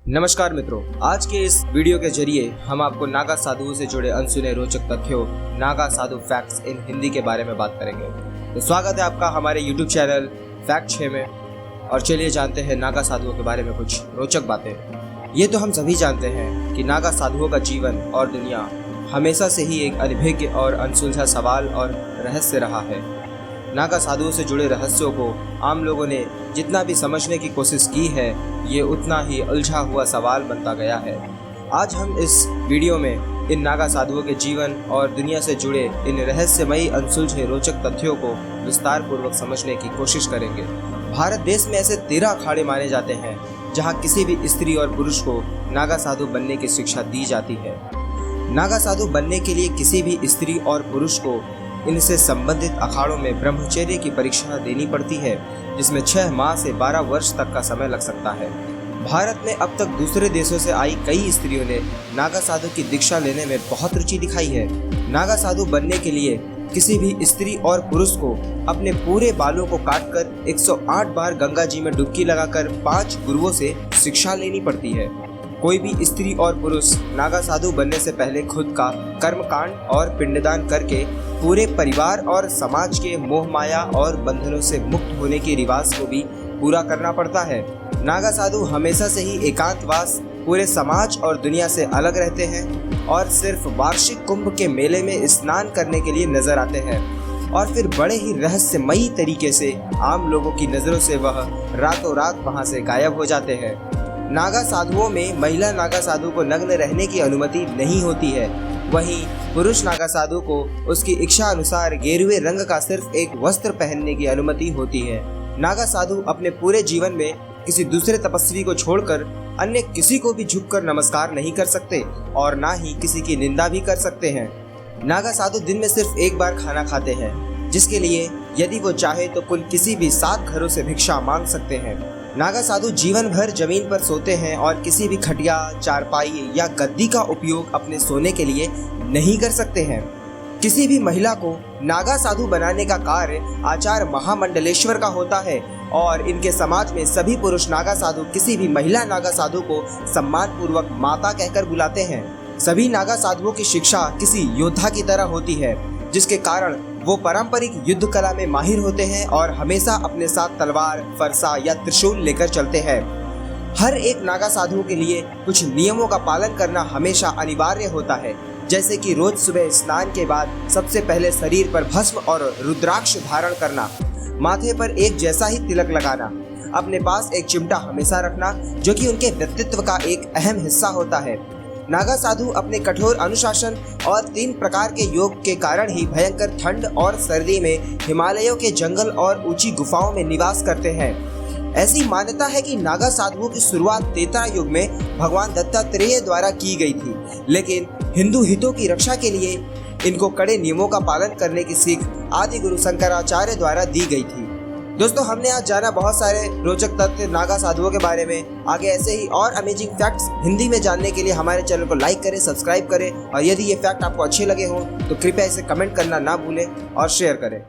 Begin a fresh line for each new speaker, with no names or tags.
नमस्कार मित्रों, आज के इस वीडियो के जरिए हम आपको नागा साधुओं से जुड़े अनसुने रोचक तथ्यों नागा साधु फैक्ट्स इन हिंदी के बारे में बात करेंगे। तो स्वागत है आपका हमारे YouTube चैनल फैक्ट 6 में। और चलिए जानते हैं नागा साधुओं के बारे में कुछ रोचक बातें। ये तो हम सभी जानते हैं कि नागा साधुओं का जीवन और दुनिया हमेशा से ही एक अनभिज्ञ और अनसुलझा सवाल और रहस्य रहा है। नागा साधुओं से जुड़े रहस्यों को आम लोगों ने जितना भी समझने की कोशिश की है, ये उतना ही उलझा हुआ सवाल बनता गया है। आज हम इस वीडियो में इन नागा साधुओं के जीवन और दुनिया से जुड़े इन रहस्यमयी अनसुलझे रोचक तथ्यों को विस्तार पूर्वक समझने की कोशिश करेंगे। भारत देश में ऐसे 13 अखाड़े माने जाते हैं जहाँ किसी भी स्त्री और पुरुष को नागा साधु बनने की शिक्षा दी जाती है। नागा साधु बनने के लिए किसी भी स्त्री और पुरुष को इनसे संबंधित अखाड़ों में ब्रह्मचर्य की परीक्षा देनी पड़ती है, जिसमें 6 माह से 12 वर्ष तक का समय लग सकता है। भारत में अब तक दूसरे देशों से आई कई स्त्रियों ने नागा साधु की दीक्षा लेने में बहुत रुचि दिखाई है। नागा साधु बनने के लिए किसी भी स्त्री और पुरुष को अपने पूरे बालों को काटकर 108 बार गंगा जी में डुबकी लगाकर 5 गुरुओं से शिक्षा लेनी पड़ती है। कोई भी स्त्री और पुरुष नागा साधु बनने से पहले खुद का कर्मकांड और पिंडदान करके पूरे परिवार और समाज के मोह माया और बंधनों से मुक्त होने के रिवाज को भी पूरा करना पड़ता है। नागा साधु हमेशा से ही एकांतवास, पूरे समाज और दुनिया से अलग रहते हैं और सिर्फ वार्षिक कुंभ के मेले में स्नान करने के लिए नजर आते हैं और फिर बड़े ही रहस्यमयी तरीके से आम लोगों की नजरों से वह रातों रात वहां से गायब हो जाते हैं। नागा साधुओं में महिला नागा साधु को नग्न रहने की अनुमति नहीं होती है। वहीं पुरुष नागा साधु को उसकी इच्छा अनुसार गेरुए रंग का सिर्फ एक वस्त्र पहनने की अनुमति होती है। नागा साधु अपने पूरे जीवन में किसी दूसरे तपस्वी को छोड़कर अन्य किसी को भी झुककर नमस्कार नहीं कर सकते और ना ही किसी की निंदा भी कर सकते हैं। नागा साधु दिन में सिर्फ एक बार खाना खाते हैं, जिसके लिए यदि वो चाहे तो कुल किसी भी 7 घरों से भिक्षा मांग सकते हैं। नागा साधु जीवन भर जमीन पर सोते हैं और किसी भी खटिया, चारपाई या गद्दी का उपयोग अपने सोने के लिए नहीं कर सकते हैं। किसी भी महिला को नागा साधु बनाने का कार्य आचार्य महामंडलेश्वर का होता है और इनके समाज में सभी पुरुष नागा साधु किसी भी महिला नागा साधु को सम्मान पूर्वक माता कहकर बुलाते हैं। सभी नागा साधुओं की शिक्षा किसी योद्धा की तरह होती है, जिसके कारण वो पारंपरिक युद्ध कला में माहिर होते हैं और हमेशा अपने साथ तलवार, फरसा या त्रिशूल लेकर चलते हैं। हर एक नागा साधुओं के लिए कुछ नियमों का पालन करना हमेशा अनिवार्य होता है, जैसे कि रोज सुबह स्नान के बाद सबसे पहले शरीर पर भस्म और रुद्राक्ष धारण करना, माथे पर एक जैसा ही तिलक लगाना, अपने पास एक चिमटा हमेशा रखना, जो कि उनके व्यक्तित्व का एक अहम हिस्सा होता है। नागा साधु अपने कठोर अनुशासन और 3 प्रकार के योग के कारण ही भयंकर ठंड और सर्दी में हिमालयों के जंगल और ऊंची गुफाओं में निवास करते हैं। ऐसी मान्यता है कि नागा साधुओं की शुरुआत त्रेता युग में भगवान दत्तात्रेय द्वारा की गई थी, लेकिन हिंदू हितों की रक्षा के लिए इनको कड़े नियमों का पालन करने की सीख आदि गुरु शंकराचार्य द्वारा दी गई थी। दोस्तों, हमने आज जाना बहुत सारे रोचक तथ्य नागा साधुओं के बारे में। आगे ऐसे ही और अमेजिंग फैक्ट्स हिंदी में जानने के लिए हमारे चैनल को लाइक करें, सब्सक्राइब करें और यदि ये फैक्ट आपको अच्छे लगे हों तो कृपया इसे कमेंट करना ना भूलें और शेयर करें।